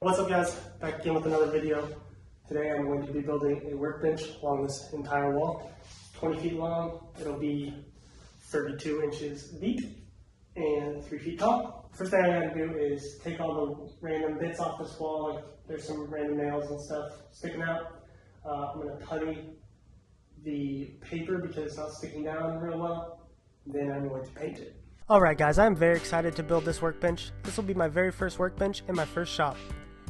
What's up guys, back again with another video. Today I'm going to be building a workbench along this entire wall. 20 feet long, it'll be 32 inches deep and 3 feet tall. First thing I gotta do is take all the random bits off this wall, like there's some random nails and stuff sticking out. I'm gonna putty the paper because it's not sticking down real well. Then I'm going to paint it. Alright guys, I'm very excited to build this workbench. This will be my very first workbench and my first shop.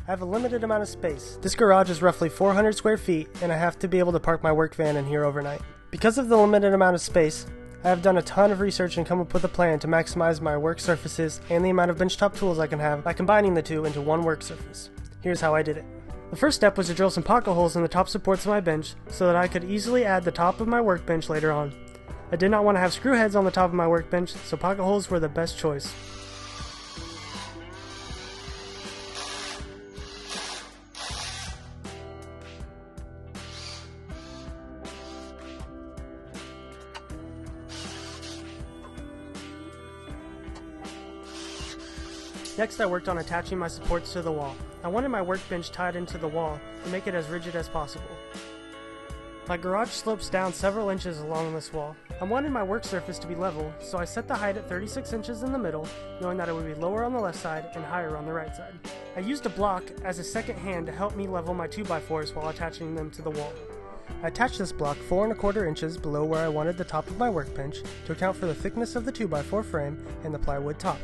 I have a limited amount of space. This garage is roughly 400 square feet and I have to be able to park my work van in here overnight. Because of the limited amount of space, I have done a ton of research and come up with a plan to maximize my work surfaces and the amount of benchtop tools I can have by combining the two into one work surface. Here's how I did it. The first step was to drill some pocket holes in the top supports of my bench so that I could easily add the top of my workbench later on. I did not want to have screw heads on the top of my workbench, so pocket holes were the best choice. Next, I worked on attaching my supports to the wall. I wanted my workbench tied into the wall to make it as rigid as possible. My garage slopes down several inches along this wall. I wanted my work surface to be level, so I set the height at 36 inches in the middle, knowing that it would be lower on the left side and higher on the right side. I used a block as a second hand to help me level my 2x4s while attaching them to the wall. I attached this block 4 1/4 inches below where I wanted the top of my workbench to account for the thickness of the 2x4 frame and the plywood top.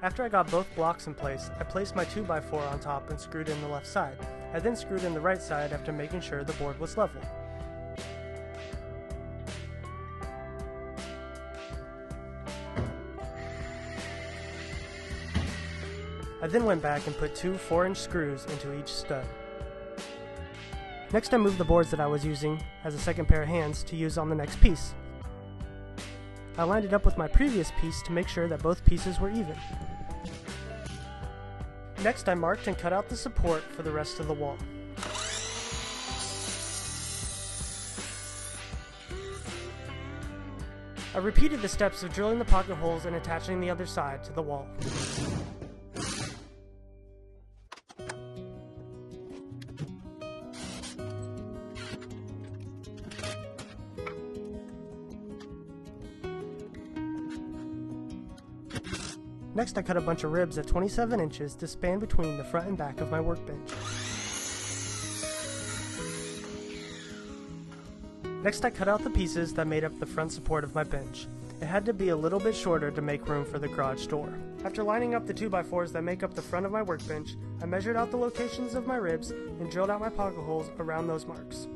After I got both blocks in place, I placed my 2x4 on top and screwed in the left side. I then screwed in the right side after making sure the board was level. I then went back and put 2 4-inch screws into each stud. Next, I moved the boards that I was using as a second pair of hands to use on the next piece. I lined it up with my previous piece to make sure that both pieces were even. Next, I marked and cut out the support for the rest of the wall. I repeated the steps of drilling the pocket holes and attaching the other side to the wall. Next, I cut a bunch of ribs at 27 inches to span between the front and back of my workbench. Next, I cut out the pieces that made up the front support of my bench. It had to be a little bit shorter to make room for the garage door. After lining up the 2x4s that make up the front of my workbench, I measured out the locations of my ribs and drilled out my pocket holes around those marks.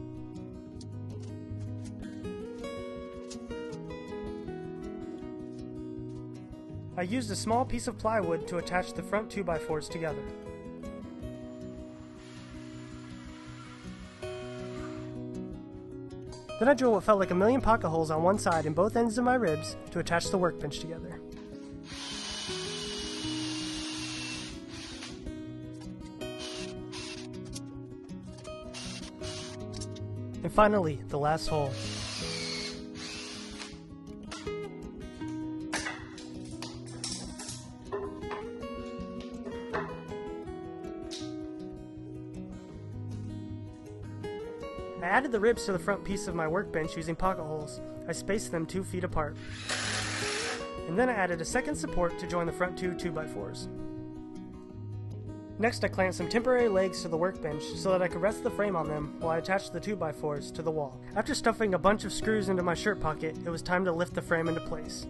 I used a small piece of plywood to attach the front 2x4s together. Then I drilled what felt like a million pocket holes on one side and both ends of my ribs to attach the workbench together. And finally, the last hole. I added the ribs to the front piece of my workbench using pocket holes. I spaced them 2 feet apart. And then I added a second support to join the front 2 2x4s. Next, I clamped some temporary legs to the workbench so that I could rest the frame on them while I attached the 2x4s to the wall. After stuffing a bunch of screws into my shirt pocket, it was time to lift the frame into place.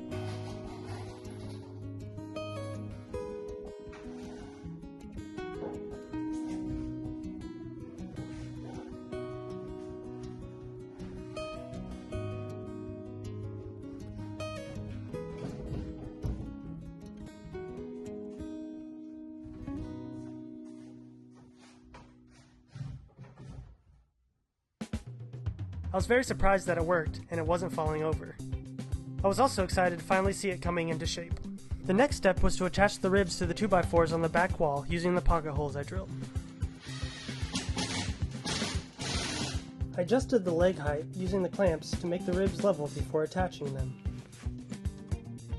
I was very surprised that it worked and it wasn't falling over. I was also excited to finally see it coming into shape. The next step was to attach the ribs to the 2x4s on the back wall using the pocket holes I drilled. I adjusted the leg height using the clamps to make the ribs level before attaching them.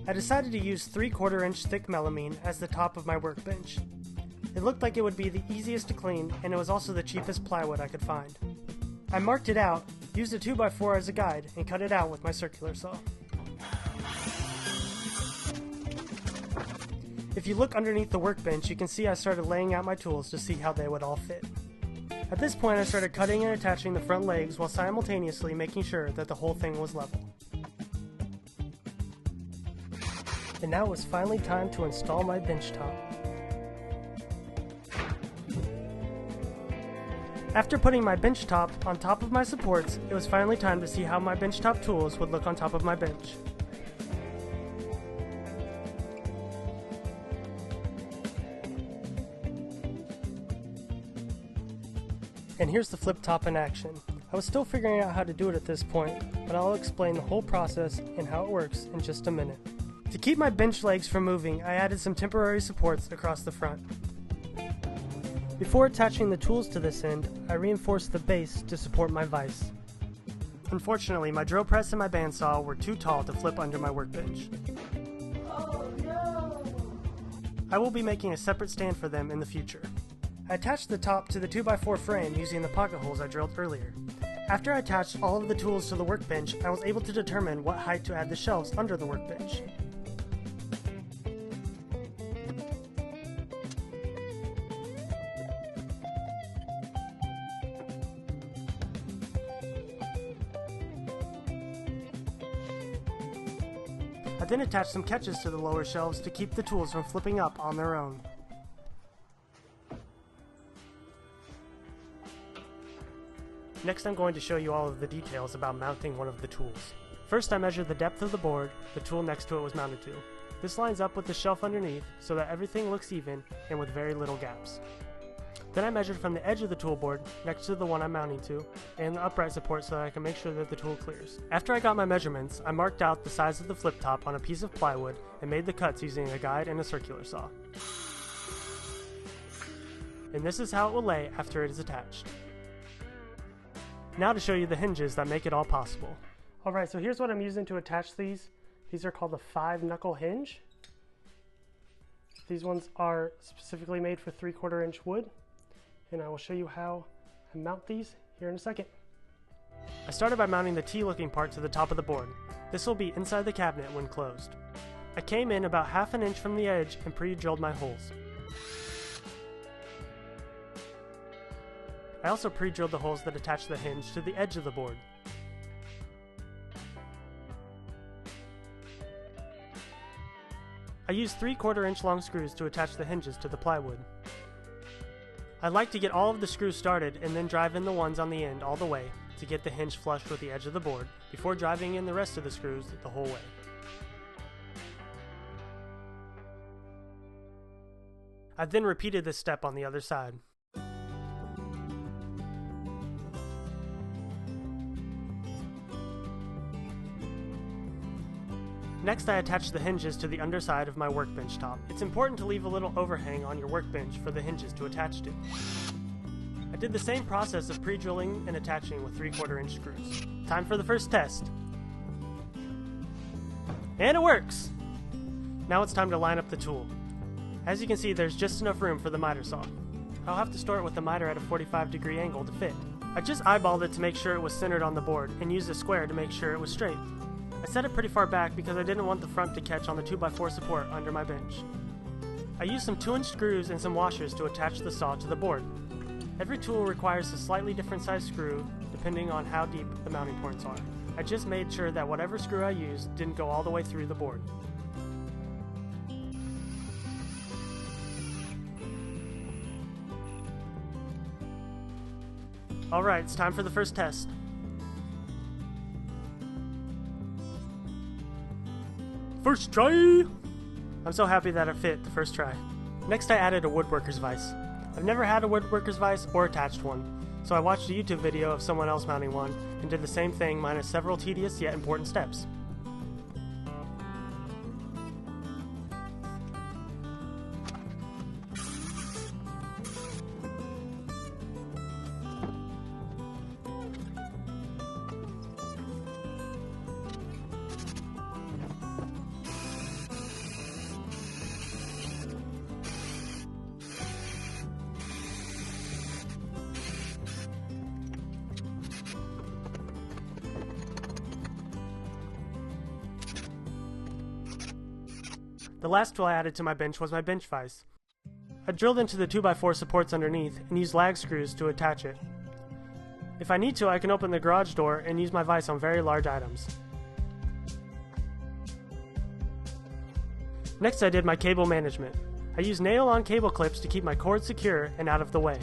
I decided to use 3/4 inch thick melamine as the top of my workbench. It looked like it would be the easiest to clean, and it was also the cheapest plywood I could find. I marked it out, used a 2x4 as a guide, and cut it out with my circular saw. If you look underneath the workbench, you can see I started laying out my tools to see how they would all fit. At this point, I started cutting and attaching the front legs while simultaneously making sure that the whole thing was level. And now it was finally time to install my bench top. After putting my bench top on top of my supports, it was finally time to see how my bench top tools would look on top of my bench. And here's the flip top in action. I was still figuring out how to do it at this point, but I'll explain the whole process and how it works in just a minute. To keep my bench legs from moving, I added some temporary supports across the front. Before attaching the tools to this end, I reinforced the base to support my vise. Unfortunately, my drill press and my bandsaw were too tall to flip under my workbench. Oh no! I will be making a separate stand for them in the future. I attached the top to the 2x4 frame using the pocket holes I drilled earlier. After I attached all of the tools to the workbench, I was able to determine what height to add the shelves under the workbench. I then attached some catches to the lower shelves to keep the tools from flipping up on their own. Next, I'm going to show you all of the details about mounting one of the tools. First, I measured the depth of the board the tool next to it was mounted to. This lines up with the shelf underneath so that everything looks even and with very little gaps. Then I measured from the edge of the tool board next to the one I'm mounting to and the upright support so that I can make sure that the tool clears. After I got my measurements, I marked out the size of the flip top on a piece of plywood and made the cuts using a guide and a circular saw. And this is how it will lay after it is attached. Now to show you the hinges that make it all possible. Alright, so here's what I'm using to attach these. These are called the 5-knuckle hinge. These ones are specifically made for 3/4 inch wood. And I will show you how I mount these here in a second. I started by mounting the T-looking part to the top of the board. This will be inside the cabinet when closed. I came in about 1/2 inch from the edge and pre-drilled my holes. I also pre-drilled the holes that attach the hinge to the edge of the board. I used 3/4 inch long screws to attach the hinges to the plywood. I like to get all of the screws started and then drive in the ones on the end all the way to get the hinge flush with the edge of the board before driving in the rest of the screws the whole way. I then repeated this step on the other side. Next, I attached the hinges to the underside of my workbench top. It's important to leave a little overhang on your workbench for the hinges to attach to. I did the same process of pre-drilling and attaching with 3/4 inch screws. Time for the first test. And it works! Now it's time to line up the tool. As you can see, there's just enough room for the miter saw. I'll have to store it with the miter at a 45-degree angle to fit. I just eyeballed it to make sure it was centered on the board and used a square to make sure it was straight. I set it pretty far back because I didn't want the front to catch on the 2x4 support under my bench. I used some 2-inch screws and some washers to attach the saw to the board. Every tool requires a slightly different size screw depending on how deep the mounting points are. I just made sure that whatever screw I used didn't go all the way through the board. Alright, it's time for the first test. First try! I'm so happy that it fit the first try. Next I added a Woodworkers Vice. I've never had a Woodworkers Vice or attached one, so I watched a YouTube video of someone else mounting one and did the same thing minus several tedious yet important steps. The last tool I added to my bench was my bench vise. I drilled into the 2x4 supports underneath and used lag screws to attach it. If I need to, I can open the garage door and use my vise on very large items. Next, I did my cable management. I used nail-on cable clips to keep my cord secure and out of the way.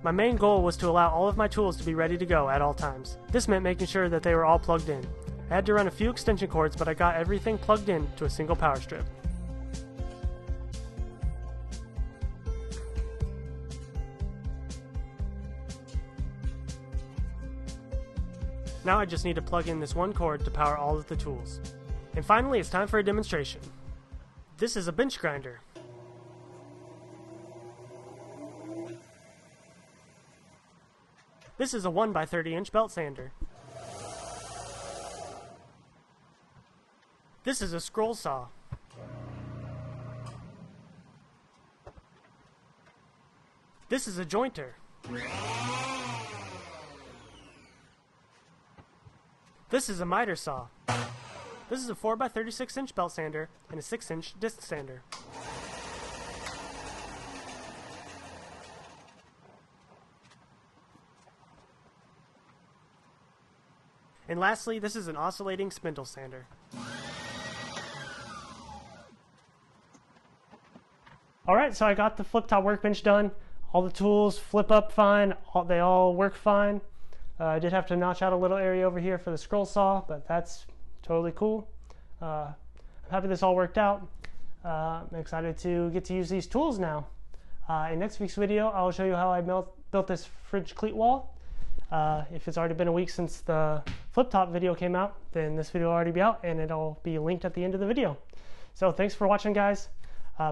My main goal was to allow all of my tools to be ready to go at all times. This meant making sure that they were all plugged in. I had to run a few extension cords, but I got everything plugged in to a single power strip. Now I just need to plug in this one cord to power all of the tools. And finally, it's time for a demonstration. This is a bench grinder. This is a 1x30-inch belt sander. This is a scroll saw. This is a jointer. This is a miter saw. This is a 4x36-inch belt sander and a 6-inch disc sander. And lastly, this is an oscillating spindle sander. Alright, so I got the flip top workbench done. All the tools flip up fine, they all work fine. I did have to notch out a little area over here for the scroll saw, but that's totally cool. I'm happy this all worked out. I'm excited to get to use these tools now. In next week's video, I will show you how I built this fridge cleat wall. If it's already been a week since the flip top video came out, then this video will already be out and it'll be linked at the end of the video. So thanks for watching, guys.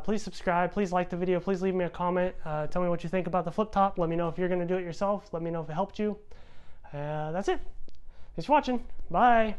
Please subscribe, please like the video, please leave me a comment. Tell me what you think about the flip top. Let me know if you're going to do it yourself. Let me know if it helped you. That's it. Thanks for watching. Bye.